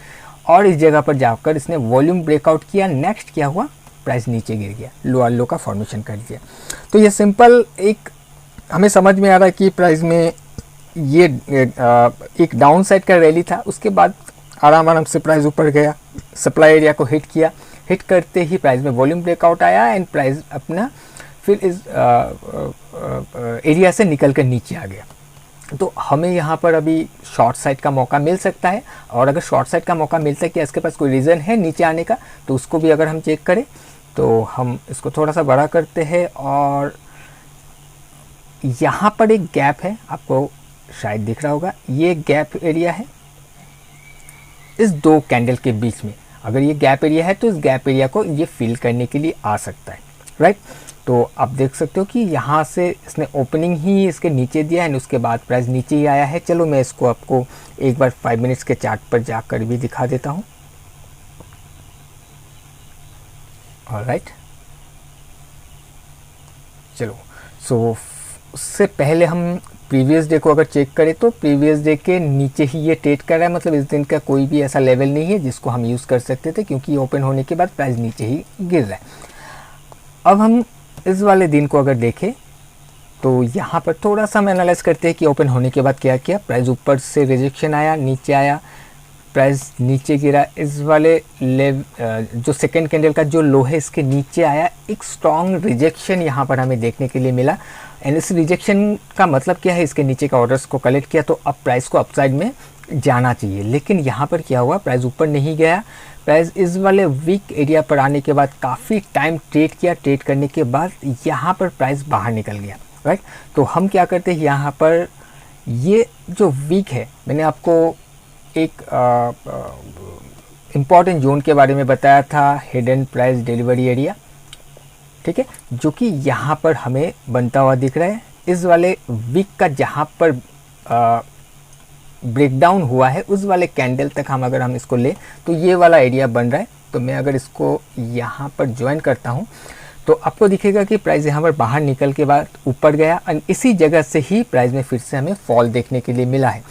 और इस जगह पर जाकर इसने वॉल्यूम ब्रेकआउट किया। नेक्स्ट क्या हुआ, प्राइस नीचे गिर गया, लोअर लो का फॉर्मेशन कर दिया। तो ये सिंपल एक हमें समझ में आ रहा है कि प्राइस में ये एक डाउन साइड का रैली था, उसके बाद आराम आराम से प्राइस ऊपर गया, सप्लाई एरिया को हिट किया। हिट करते ही प्राइस में वॉल्यूम ब्रेकआउट आया एंड प्राइस अपना फिर इस एरिया से निकल कर नीचे आ गया। तो हमें यहाँ पर अभी शॉर्ट साइड का मौका मिल सकता है, और अगर शॉर्ट साइड का मौका मिलता है कि इसके पास कोई रीज़न है नीचे आने का, तो उसको भी अगर हम चेक करें तो हम इसको थोड़ा सा बड़ा करते हैं और यहाँ पर एक गैप है, आपको शायद दिख रहा होगा, ये गैप एरिया है इस दो कैंडल के बीच में। अगर ये गैप एरिया है तो इस गैप एरिया को ये फिल करने के लिए आ सकता है, राइट। तो आप देख सकते हो कि यहाँ से इसने ओपनिंग ही इसके नीचे दिया है, उसके बाद प्राइस नीचे ही आया है। चलो मैं इसको आपको एक बार 5 मिनट्स के चार्ट पर जाकर भी दिखा देता हूँ। ऑलराइट, चलो सो उससे पहले हम प्रीवियस डे को अगर चेक करें तो प्रीवियस डे के नीचे ही ये ट्रेड कर रहा है, मतलब इस दिन का कोई भी ऐसा लेवल नहीं है जिसको हम यूज़ कर सकते थे, क्योंकि ओपन होने के बाद प्राइस नीचे ही गिर रहा है। अब हम इस वाले दिन को अगर देखें तो यहाँ पर थोड़ा सा हम एनालाइज करते हैं कि ओपन होने के बाद क्या किया। प्राइस ऊपर से रिजेक्शन आया, नीचे आया, प्राइस नीचे गिरा, इस वाले जो सेकेंड कैंडल का जो लो है इसके नीचे आया, एक स्ट्रॉन्ग रिजेक्शन यहाँ पर हमें देखने के लिए मिला। एंड इस रिजेक्शन का मतलब क्या है, इसके नीचे का ऑर्डर्स को कलेक्ट किया तो अब प्राइस को अपसाइड में जाना चाहिए। लेकिन यहाँ पर क्या हुआ, प्राइस ऊपर नहीं गया, प्राइस इस वाले वीक एरिया पर आने के बाद काफ़ी टाइम ट्रेड किया, ट्रेड करने के बाद यहाँ पर प्राइस बाहर निकल गया, राइट। तो हम क्या करते हैं, यहाँ पर ये जो वीक है, मैंने आपको एक इम्पॉर्टेंट जोन के बारे में बताया था, हिडन प्राइस डिलीवरी एरिया, ठीक है, जो कि यहाँ पर हमें बनता हुआ दिख रहा है। इस वाले वीक का जहाँ पर ब्रेकडाउन हुआ है उस वाले कैंडल तक हम अगर हम इसको ले तो ये वाला एरिया बन रहा है। तो मैं अगर इसको यहाँ पर ज्वाइन करता हूँ तो आपको दिखेगा कि प्राइस यहाँ पर बाहर निकल के बाद ऊपर गया और इसी जगह से ही प्राइस में फिर से हमें फॉल देखने के लिए मिला है।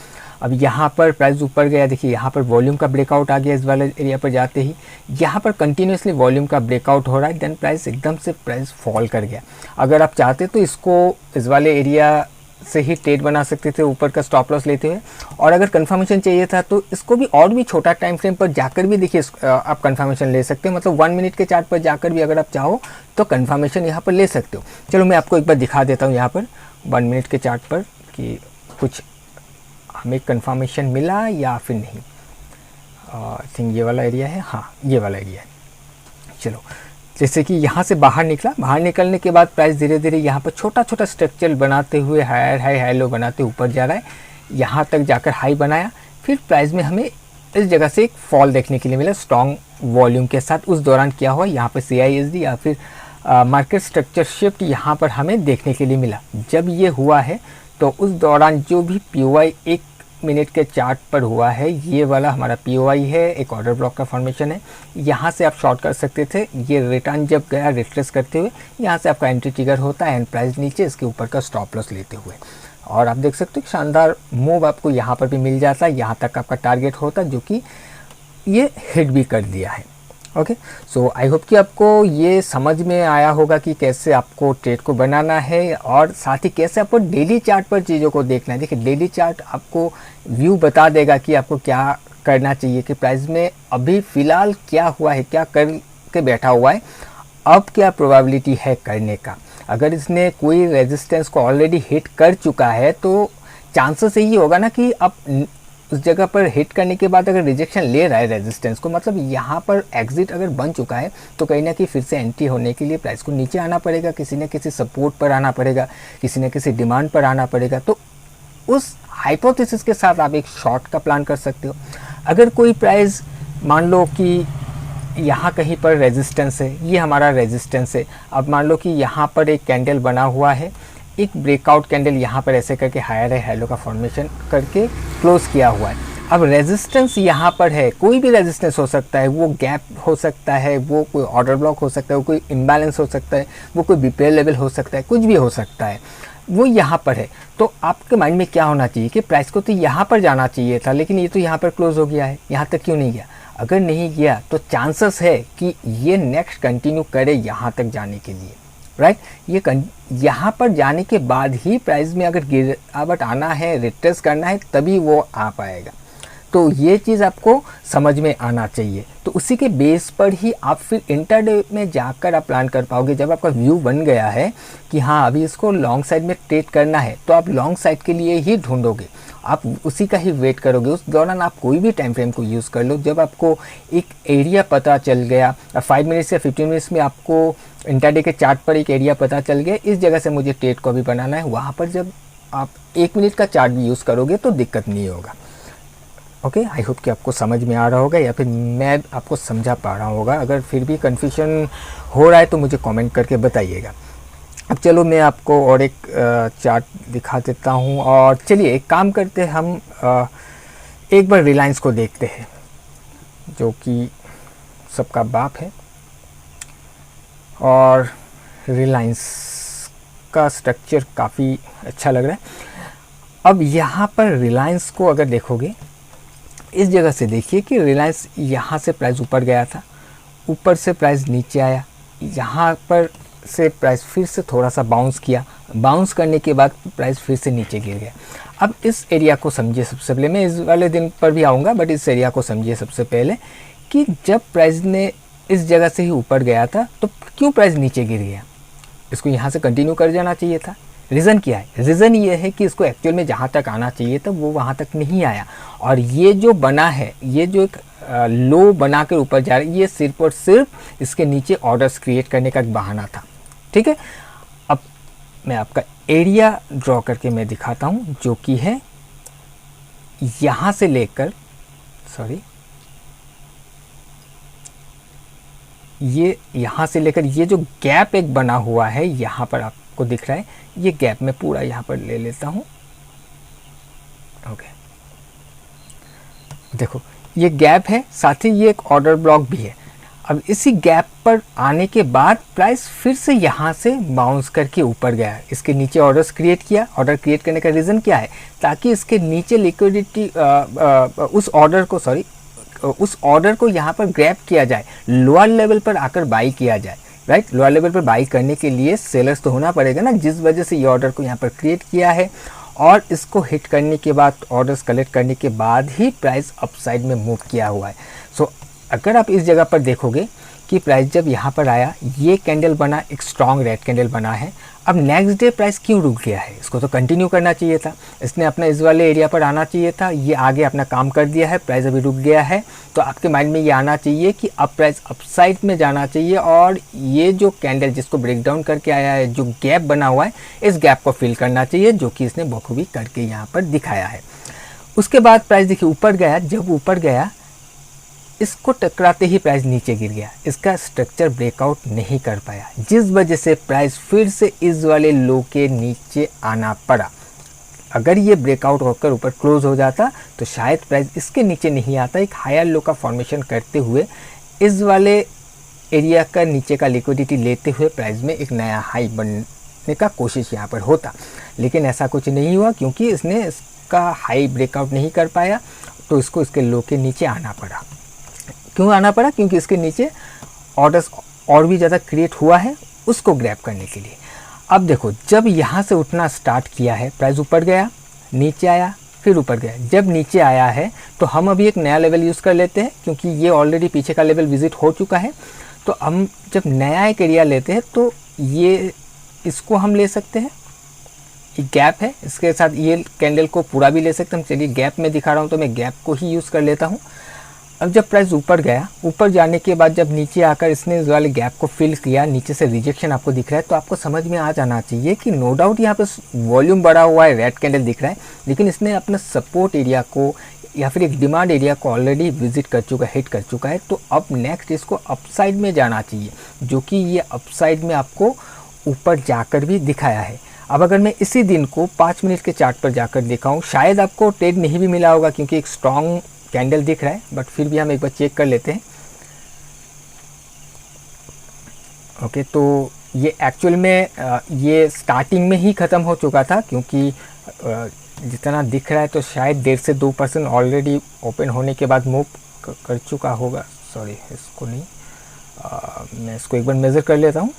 अब यहाँ पर प्राइस ऊपर गया, देखिए यहाँ पर वॉल्यूम का ब्रेकआउट आ गया, इस वाले एरिया पर जाते ही यहाँ पर कंटिन्यूसली वॉल्यूम का ब्रेकआउट हो रहा है, देन प्राइस एकदम से प्राइस फॉल कर गया। अगर आप चाहते तो इसको इस वाले एरिया से ही ट्रेड बना सकते थे ऊपर का स्टॉप लॉस लेते हुए। और अगर कंफर्मेशन चाहिए था तो इसको भी और भी छोटा टाइम फ्रेम पर जाकर भी देखिए आप कंफर्मेशन ले सकते हो, मतलब 1 मिनट के चार्ट पर जाकर भी अगर आप चाहो तो कंफर्मेशन यहाँ पर ले सकते हो। चलो मैं आपको एक बार दिखा देता हूँ यहाँ पर 1 मिनट के चार्ट पर कि कुछ हमें कंफर्मेशन मिला या फिर नहीं। आई थिंक ये वाला एरिया है, हाँ ये वाला एरिया है। चलो जैसे कि यहाँ से बाहर निकला, बाहर निकलने के बाद प्राइस धीरे धीरे यहाँ पर छोटा छोटा स्ट्रक्चर बनाते हुए हायर हाई हाई लो बनाते ऊपर जा रहा है, यहाँ तक जाकर हाई बनाया। फिर प्राइस में हमें इस जगह से एक फॉल देखने के लिए मिला स्ट्रॉन्ग वॉल्यूम के साथ। उस दौरान क्या हुआ, यहाँ पर CISD या फिर मार्केट स्ट्रक्चर शिफ्ट यहाँ पर हमें देखने के लिए मिला। जब ये हुआ है तो उस दौरान जो भी POI 1 मिनट के चार्ट पर हुआ है, ये वाला हमारा POI है, एक ऑर्डर ब्लॉक का फॉर्मेशन है। यहाँ से आप शॉर्ट कर सकते थे। ये रिटर्न जब गया रिट्रेस करते हुए, यहाँ से आपका एंट्री ट्रिगर होता है एंड प्राइस नीचे इसके ऊपर का स्टॉप लॉस लेते हुए। और आप देख सकते हो शानदार मूव आपको यहाँ पर भी मिल जाता है, यहाँ तक आपका टारगेट होता है जो कि ये हिट भी कर दिया है। ओके, सो आई होप कि आपको ये समझ में आया होगा कि कैसे आपको ट्रेड को बनाना है और साथ ही कैसे आपको डेली चार्ट पर चीज़ों को देखना है। देखिए डेली चार्ट आपको व्यू बता देगा कि आपको क्या करना चाहिए, कि प्राइस में अभी फ़िलहाल क्या हुआ है, क्या कर के बैठा हुआ है, अब क्या प्रोबेबिलिटी है करने का। अगर इसने कोई रेजिस्टेंस को ऑलरेडी हिट कर चुका है तो चांसेस यही होगा ना कि आप उस जगह पर हिट करने के बाद अगर रिजेक्शन ले रहा है रेजिस्टेंस को, मतलब यहाँ पर एग्जिट अगर बन चुका है तो कहीं ना कहीं फिर से एंट्री होने के लिए प्राइस को नीचे आना पड़ेगा, किसी न किसी सपोर्ट पर आना पड़ेगा, किसी न किसी डिमांड पर आना पड़ेगा। तो उस हाइपोथेसिस के साथ आप एक शॉर्ट का प्लान कर सकते हो। अगर कोई प्राइस मान लो कि यहाँ कहीं पर रेजिस्टेंस है, ये हमारा रेजिस्टेंस है, अब मान लो कि यहाँ पर एक कैंडल बना हुआ है, एक ब्रेकआउट कैंडल यहाँ पर ऐसे करके हायर है हेलो का फॉर्मेशन करके क्लोज किया हुआ है। अब रेजिस्टेंस यहाँ पर है, कोई भी रेजिस्टेंस हो सकता है, वो गैप हो सकता है, वो कोई ऑर्डर ब्लॉक हो सकता है, वो कोई इम्बैलेंस हो सकता है, वो कोई बीपीएल लेवल हो सकता है, कुछ भी हो सकता है, वो यहाँ पर है। तो आपके माइंड में क्या होना चाहिए कि प्राइस को तो यहाँ पर जाना चाहिए था, लेकिन ये तो यहाँ पर क्लोज हो गया है, यहाँ तक क्यों नहीं गया। अगर नहीं गया तो चांसेस है कि ये नेक्स्ट कंटिन्यू करे यहाँ तक जाने के लिए, राइट। ये यहाँ पर जाने के बाद ही प्राइस में अगर गिरावट आना है, रिट्रेस करना है, तभी वो आ पाएगा। तो ये चीज़ आपको समझ में आना चाहिए। तो उसी के बेस पर ही आप फिर इंटरडे में जाकर आप प्लान कर पाओगे। जब आपका व्यू बन गया है कि हाँ अभी इसको लॉन्ग साइड में ट्रेड करना है, तो आप लॉन्ग साइड के लिए ही ढूंढोगे, आप उसी का ही वेट करोगे। उस दौरान आप कोई भी टाइम फ्रेम को यूज़ कर लो। जब आपको एक एरिया पता चल गया, 5 मिनट्स या 15 मिनट्स में आपको इंटरडे के चार्ट पर एक एरिया पता चल गया, इस जगह से मुझे ट्रेड को भी बनाना है, वहाँ पर जब आप 1 मिनट का चार्ट भी यूज़ करोगे तो दिक्कत नहीं होगा। ओके, आई होप कि आपको समझ में आ रहा होगा या फिर मैं आपको समझा पा रहा होगा। अगर फिर भी कन्फ्यूजन हो रहा है तो मुझे कमेंट करके बताइएगा। अब चलो मैं आपको और एक चार्ट दिखा देता हूँ, और चलिए एक काम करते हैं, हम एक बार रिलायंस को देखते हैं जो कि सबका बाप है। और रिलायंस का स्ट्रक्चर काफ़ी अच्छा लग रहा है। अब यहाँ पर रिलायंस को अगर देखोगे, इस जगह से देखिए कि रिलायंस यहाँ से प्राइस ऊपर गया था, ऊपर से प्राइस नीचे आया, यहाँ पर से प्राइस फिर से थोड़ा सा बाउंस किया, बाउंस करने के बाद प्राइस फिर से नीचे गिर गया। अब इस एरिया को समझिए सबसे पहले, मैं इस वाले दिन पर भी आऊँगा, बट इस एरिया को समझिए सबसे पहले कि जब प्राइस ने इस जगह से ही ऊपर गया था तो क्यों प्राइस नीचे गिर गया। इसको यहाँ से कंटिन्यू कर जाना चाहिए था। रीज़न क्या है? रीज़न ये है कि इसको एक्चुअल में जहाँ तक आना चाहिए था वो वहाँ तक नहीं आया, और ये जो बना है, ये जो एक लो बना कर ऊपर जा रहा है, ये सिर्फ और सिर्फ इसके नीचे ऑर्डर्स क्रिएट करने का एक बहाना था। ठीक है, अब मैं आपका एरिया ड्रॉ करके मैं दिखाता हूँ, जो कि है यहाँ से लेकर, सॉरी, ये यहाँ से लेकर ये जो गैप एक बना हुआ है यहाँ पर आपको दिख रहा है, ये गैप मैं पूरा यहाँ पर ले लेता हूँ। ओके, देखो ये गैप है, साथ ही ये एक ऑर्डर ब्लॉक भी है। अब इसी गैप पर आने के बाद प्राइस फिर से यहाँ से बाउंस करके ऊपर गया, इसके नीचे ऑर्डर्स क्रिएट किया। ऑर्डर क्रिएट करने का रीज़न क्या है? ताकि इसके नीचे लिक्विडिटी उस ऑर्डर को यहाँ पर ग्रैब किया जाए, लोअर लेवल पर आकर बाई किया जाए। राइट। लोअर लेवल पर बाई करने के लिए सेलर्स तो होना पड़ेगा ना, जिस वजह से ये ऑर्डर को यहाँ पर क्रिएट किया है और इसको हिट करने के बाद, ऑर्डर्स कलेक्ट करने के बाद ही प्राइस अपसाइड में मूव किया हुआ है। सो अगर आप इस जगह पर देखोगे कि प्राइस जब यहाँ पर आया, ये कैंडल बना, एक स्ट्रॉन्ग रेड कैंडल बना है। अब नेक्स्ट डे प्राइस क्यों रुक गया है? इसको तो कंटिन्यू करना चाहिए था, इसने अपना इस वाले एरिया पर आना चाहिए था। ये आगे अपना काम कर दिया है, प्राइस अभी रुक गया है, तो आपके माइंड में ये आना चाहिए कि अब प्राइस अपसाइड में जाना चाहिए और ये जो कैंडल जिसको ब्रेक डाउन करके आया है, जो गैप बना हुआ है, इस गैप को फिल करना चाहिए, जो कि इसने बखूबी करके यहाँ पर दिखाया है। उसके बाद प्राइस देखिए ऊपर गया, जब ऊपर गया इसको टकराते ही प्राइस नीचे गिर गया, इसका स्ट्रक्चर ब्रेकआउट नहीं कर पाया, जिस वजह से प्राइस फिर से इस वाले लो के नीचे आना पड़ा। अगर ये ब्रेकआउट होकर ऊपर क्लोज हो जाता तो शायद प्राइस इसके नीचे नहीं आता, एक हायर लो का फॉर्मेशन करते हुए इस वाले एरिया का नीचे का लिक्विडिटी लेते हुए प्राइस में एक नया हाई बनने का कोशिश यहाँ पर होता, लेकिन ऐसा कुछ नहीं हुआ क्योंकि इसने इसका हाई ब्रेकआउट नहीं कर पाया, तो इसको इसके लो के नीचे आना पड़ा। क्यों आना पड़ा? क्योंकि इसके नीचे ऑर्डर्स और भी ज़्यादा क्रिएट हुआ है उसको ग्रैब करने के लिए। अब देखो, जब यहाँ से उठना स्टार्ट किया है, प्राइस ऊपर गया, नीचे आया, फिर ऊपर गया। जब नीचे आया है तो हम अभी एक नया लेवल यूज़ कर लेते हैं, क्योंकि ये ऑलरेडी पीछे का लेवल विजिट हो चुका है। तो हम जब नया एक एरिया लेते हैं तो ये इसको हम ले सकते हैं, एक गैप है, इसके साथ ये कैंडल को पूरा भी ले सकते हैं। चलिए गैप में दिखा रहा हूँ तो मैं गैप को ही यूज़ कर लेता हूँ। अब जब प्राइस ऊपर गया, ऊपर जाने के बाद जब नीचे आकर इसने इस वाले गैप को फिल किया, नीचे से रिजेक्शन आपको दिख रहा है, तो आपको समझ में आ जाना चाहिए कि नो डाउट यहाँ पे वॉल्यूम बढ़ा हुआ है, रेड कैंडल दिख रहा है, लेकिन इसने अपना सपोर्ट एरिया को या फिर एक डिमांड एरिया को ऑलरेडी विजिट कर चुका है, हिट कर चुका है। तो अब नेक्स्ट इसको अपसाइड में जाना चाहिए, जो कि ये अपसाइड में आपको ऊपर जाकर भी दिखाया है। अब अगर मैं इसी दिन को 5 मिनट के चार्ट पर जाकर दिखाऊँ, शायद आपको ट्रेड नहीं भी मिला होगा, क्योंकि एक स्ट्रॉन्ग कैंडल दिख रहा है, बट फिर भी हम एक बार चेक कर लेते हैं। ओके, तो ये एक्चुअल में ये स्टार्टिंग में ही ख़त्म हो चुका था, क्योंकि जितना दिख रहा है तो शायद 1.5 से 2% ऑलरेडी ओपन होने के बाद मूव कर चुका होगा। सॉरी, इसको नहीं, मैं इसको एक बार मेज़र कर लेता हूँ।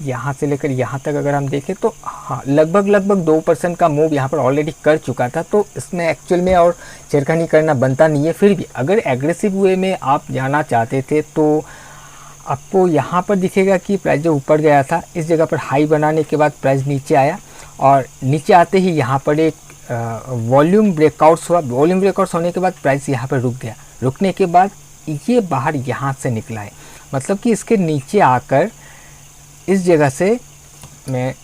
यहाँ से लेकर यहाँ तक अगर हम देखें तो हाँ, लगभग 2% का मूव यहाँ पर ऑलरेडी कर चुका था। तो इसमें एक्चुअल में और छेड़खानी करना बनता नहीं है। फिर भी अगर एग्रेसिव वे में आप जाना चाहते थे तो आपको यहाँ पर दिखेगा कि प्राइस जो ऊपर गया था, इस जगह पर हाई बनाने के बाद प्राइस नीचे आया और नीचे आते ही यहाँ पर एक वॉल्यूम ब्रेकआउट्स हुआ। वॉल्यूम ब्रेकआउट्स होने के बाद प्राइस यहाँ पर रुक गया। रुकने के बाद ये बाहर यहाँ से निकला है, मतलब कि इसके नीचे आकर इस जगह से मैं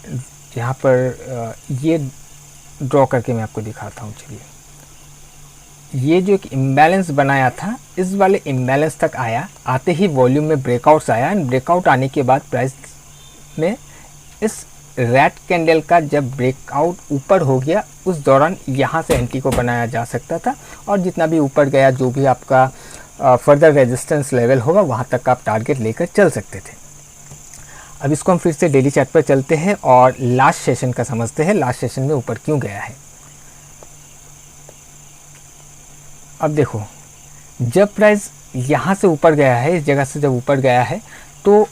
यहाँ पर ये ड्रॉ करके मैं आपको दिखाता हूँ। चलिए, ये जो एक इम्बैलेंस बनाया था, इस वाले इम्बैलेंस तक आया, आते ही वॉल्यूम में ब्रेकआउट्स आया एंड ब्रेकआउट आने के बाद प्राइस में इस रेड कैंडल का जब ब्रेकआउट ऊपर हो गया, उस दौरान यहाँ से एंटी को बनाया जा सकता था और जितना भी ऊपर गया, जो भी आपका फर्दर रेजिस्टेंस लेवल होगा, वहाँ तक आप टारगेट लेकर चल सकते थे। अब इसको हम फिर से डेली चार्ट पर चलते हैं और लास्ट सेशन का समझते हैं, लास्ट सेशन में ऊपर क्यों गया है। अब देखो, जब प्राइस यहाँ से ऊपर गया है, इस जगह से जब ऊपर गया है, तो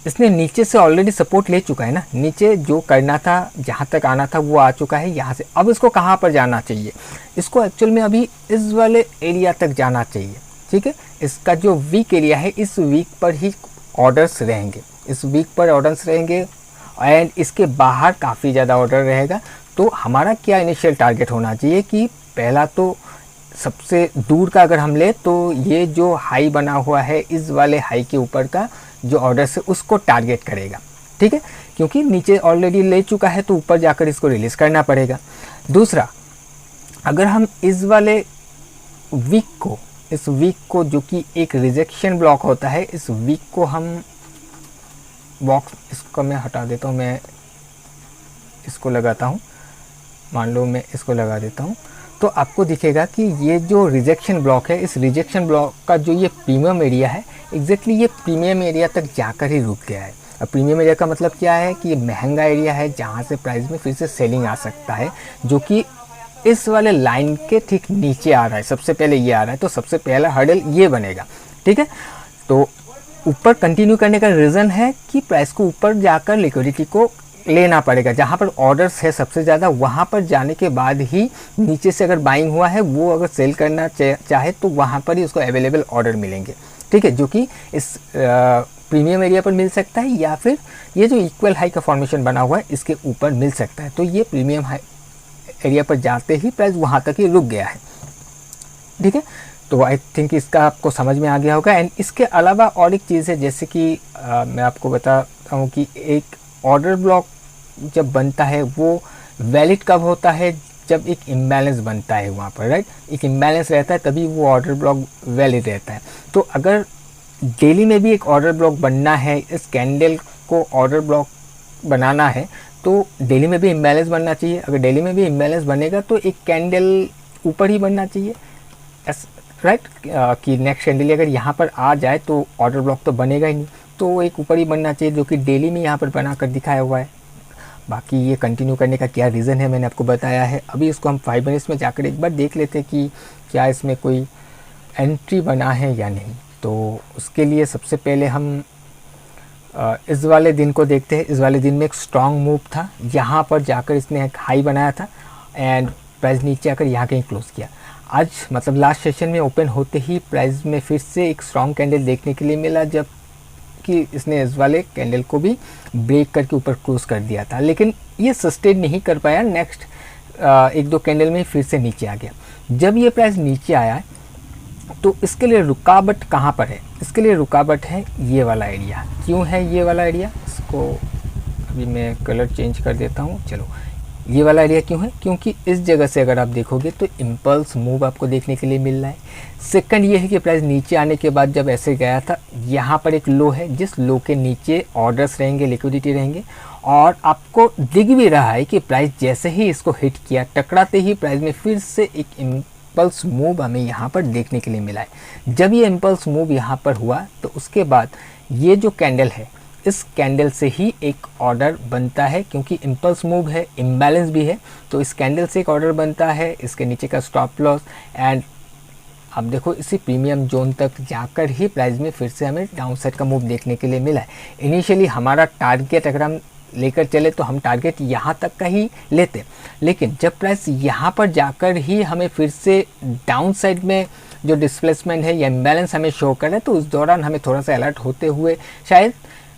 इसने नीचे से ऑलरेडी सपोर्ट ले चुका है ना। नीचे जो करना था, जहाँ तक आना था वो आ चुका है यहाँ से। अब इसको कहाँ पर जाना चाहिए? इसको एक्चुअल में अभी इस वाले एरिया तक जाना चाहिए, ठीक है। इसका जो वीक एरिया है, इस वीक पर ही ऑर्डर्स रहेंगे, इस वीक पर ऑर्डर्स रहेंगे एंड इसके बाहर काफ़ी ज़्यादा ऑर्डर रहेगा। तो हमारा क्या इनिशियल टारगेट होना चाहिए कि पहला तो सबसे दूर का अगर हम ले तो ये जो हाई बना हुआ है, इस वाले हाई के ऊपर का जो ऑर्डर्स है उसको टारगेट करेगा, ठीक है, क्योंकि नीचे ऑलरेडी ले चुका है तो ऊपर जाकर इसको रिलीज़ करना पड़ेगा। दूसरा, अगर हम इस वाले वीक को, इस वीक को जो कि एक रिजेक्शन ब्लॉक होता है, इस वीक को हम बॉक्स, इसको मैं हटा देता हूँ, मैं इसको लगाता हूँ, मान लो मैं इसको लगा देता हूँ, तो आपको दिखेगा कि ये जो रिजेक्शन ब्लॉक है, इस रिजेक्शन ब्लॉक का जो ये प्रीमियम एरिया है, एग्जैक्टली ये प्रीमियम एरिया तक जाकर ही रुक गया है। अब प्रीमियम एरिया का मतलब क्या है कि ये महंगा एरिया है जहाँ से प्राइस में फिर से सेलिंग आ सकता है, जो कि इस वाले लाइन के ठीक नीचे आ रहा है। सबसे पहले ये आ रहा है, तो सबसे पहला हर्डल ये बनेगा, ठीक है। तो ऊपर कंटिन्यू करने का रीज़न है कि प्राइस को ऊपर जाकर लिक्विडिटी को लेना पड़ेगा। जहाँ पर ऑर्डर्स है सबसे ज़्यादा, वहाँ पर जाने के बाद ही नीचे से अगर बाइंग हुआ है वो अगर सेल करना चाहे तो वहाँ पर ही उसको अवेलेबल ऑर्डर मिलेंगे, ठीक है, जो कि इस प्रीमियम एरिया पर मिल सकता है या फिर ये जो इक्वल हाई का फॉर्मेशन बना हुआ है इसके ऊपर मिल सकता है। तो ये प्रीमियम हाई एरिया पर जाते ही प्राइस वहाँ तक ही रुक गया है, ठीक है। तो आई थिंक इसका आपको समझ में आ गया होगा। एंड इसके अलावा और एक चीज़ है, जैसे कि मैं आपको बताता हूँ कि एक ऑर्डर ब्लॉक जब बनता है वो वैलिड कब होता है, जब एक इम्बैलेंस बनता है वहाँ पर, राइट। एक इम्बैलेंस रहता है तभी वो ऑर्डर ब्लॉक वैलिड रहता है। तो अगर डेली में भी एक ऑर्डर ब्लॉक बनना है, इस कैंडल को ऑर्डर ब्लॉक बनाना है तो डेली में भी इम्बैलेंस बनना चाहिए। अगर डेली में भी इम्बैलेंस बनेगा तो एक कैंडल ऊपर ही बनना चाहिए, राइट, कि नेक्स्ट कैंडल अगर यहाँ पर आ जाए तो ऑर्डर ब्लॉक तो बनेगा ही नहीं, तो एक ऊपर ही बनना चाहिए जो कि डेली में यहाँ पर बना कर दिखाया हुआ है। बाकी ये कंटिन्यू करने का क्या रीज़न है मैंने आपको बताया है। अभी इसको हम 5 मिनट्स में जाकर एक बार देख लेते हैं कि क्या इसमें कोई एंट्री बना है या नहीं। तो उसके लिए सबसे पहले हम इस वाले दिन को देखते हैं। इस वाले दिन में एक स्ट्रॉन्ग मूव था, यहाँ पर जाकर इसने एक हाई बनाया था एंड प्राइस नीचे आकर यहाँ कहीं क्लोज़ किया। आज मतलब लास्ट सेशन में ओपन होते ही प्राइस में फिर से एक स्ट्रॉन्ग कैंडल देखने के लिए मिला, जब कि इसने इस वाले कैंडल को भी ब्रेक करके ऊपर क्लोज कर दिया था, लेकिन ये सस्टेन नहीं कर पाया। नेक्स्ट 1-2 कैंडल में फिर से नीचे आ गया। जब ये प्राइस नीचे आया तो इसके लिए रुकावट कहाँ पर है? इसके लिए रुकावट है ये वाला एरिया। क्यों है ये वाला एरिया? इसको अभी मैं कलर चेंज कर देता हूँ। चलो, ये वाला एरिया क्यों है? क्योंकि इस जगह से अगर आप देखोगे तो इम्पल्स मूव आपको देखने के लिए मिल रहा है। सेकंड ये है कि प्राइस नीचे आने के बाद जब ऐसे गया था, यहाँ पर एक लो है, जिस लो के नीचे ऑर्डर्स रहेंगे, लिक्विडिटी रहेंगे, और आपको दिख भी रहा है कि प्राइस जैसे ही इसको हिट किया, टकराते ही प्राइस में फिर से एक इम्पल्स मूव हमें यहाँ पर देखने के लिए मिला है। जब ये इम्पल्स मूव यहाँ पर हुआ तो उसके बाद ये जो कैंडल है, इस कैंडल से ही एक ऑर्डर बनता है, क्योंकि इम्पल्स मूव है, इम्बैलेंस भी है, तो इस कैंडल से एक ऑर्डर बनता है। इसके नीचे का स्टॉप लॉस एंड अब देखो इसी प्रीमियम जोन तक जाकर ही प्राइस में फिर से हमें डाउनसाइड का मूव देखने के लिए मिला है। इनिशियली हमारा टारगेट अगर हम लेकर चले तो हम टारगेट यहाँ तक का ही लेते, लेकिन जब प्राइस यहाँ पर जाकर ही हमें फिर से डाउनसाइड में जो डिस्प्लेसमेंट है या इम्बैलेंस हमें शो कर रहा है, तो उस दौरान हमें थोड़ा सा अलर्ट होते हुए शायद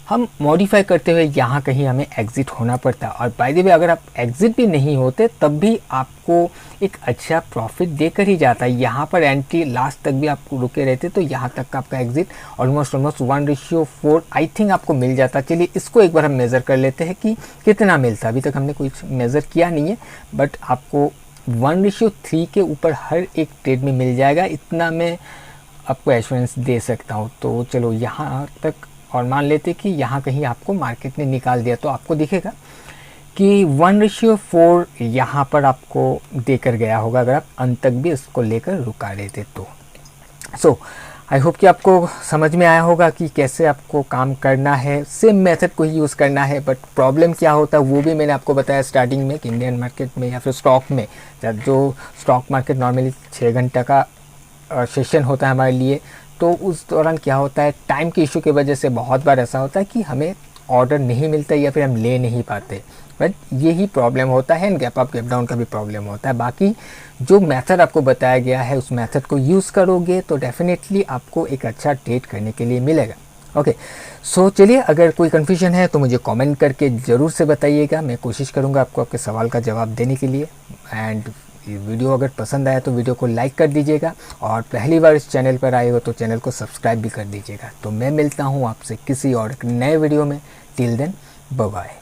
हम मॉडिफाई करते हुए यहाँ कहीं हमें एग्ज़िट होना पड़ता है। और बाय द वे अगर आप एग्ज़िट भी नहीं होते तब भी आपको एक अच्छा प्रॉफिट देकर ही जाता है। यहाँ पर एंट्री लास्ट तक भी आपको रुके रहते तो यहाँ तक का आपका एग्ज़िट ऑलमोस्ट 1:4 आई थिंक आपको मिल जाता। चलिए इसको एक बार हम मेज़र कर लेते हैं कि कितना मिलता। अभी तक हमने कुछ मेज़र किया नहीं है, बट आपको 1:3 के ऊपर हर एक ट्रेड में मिल जाएगा, इतना मैं आपको एश्योरेंस दे सकता हूँ। तो चलो यहाँ तक, और मान लेते कि यहाँ कहीं आपको मार्केट ने निकाल दिया तो आपको दिखेगा कि 1:4 यहाँ पर आपको देकर गया होगा अगर आप अंत तक भी इसको लेकर रुका देते तो। सो आई होप कि आपको समझ में आया होगा कि कैसे आपको काम करना है। सेम मेथड को ही यूज़ करना है, बट प्रॉब्लम क्या होता है वो भी मैंने आपको बताया स्टार्टिंग में कि इंडियन मार्केट में या फिर स्टॉक में, जो स्टॉक मार्केट नॉर्मली 6 घंटा का सेशन होता है हमारे लिए, तो उस दौरान क्या होता है, टाइम के इशू की वजह से बहुत बार ऐसा होता है कि हमें ऑर्डर नहीं मिलता या फिर हम ले नहीं पाते। बट यही प्रॉब्लम होता है, and gap up gap down का भी प्रॉब्लम होता है। बाकी जो मेथड आपको बताया गया है उस मेथड को यूज़ करोगे तो डेफिनेटली आपको एक अच्छा ट्रेड करने के लिए मिलेगा। ओके, सो चलिए, अगर कोई कन्फ्यूजन है तो मुझे कमेंट करके ज़रूर से बताइएगा। मैं कोशिश करूँगा आपको आपके सवाल का जवाब देने के लिए। एंड ये वीडियो अगर पसंद आया तो वीडियो को लाइक कर दीजिएगा, और पहली बार इस चैनल पर आए हो तो चैनल को सब्सक्राइब भी कर दीजिएगा। तो मैं मिलता हूँ आपसे किसी और नए वीडियो में। Till then, bye bye.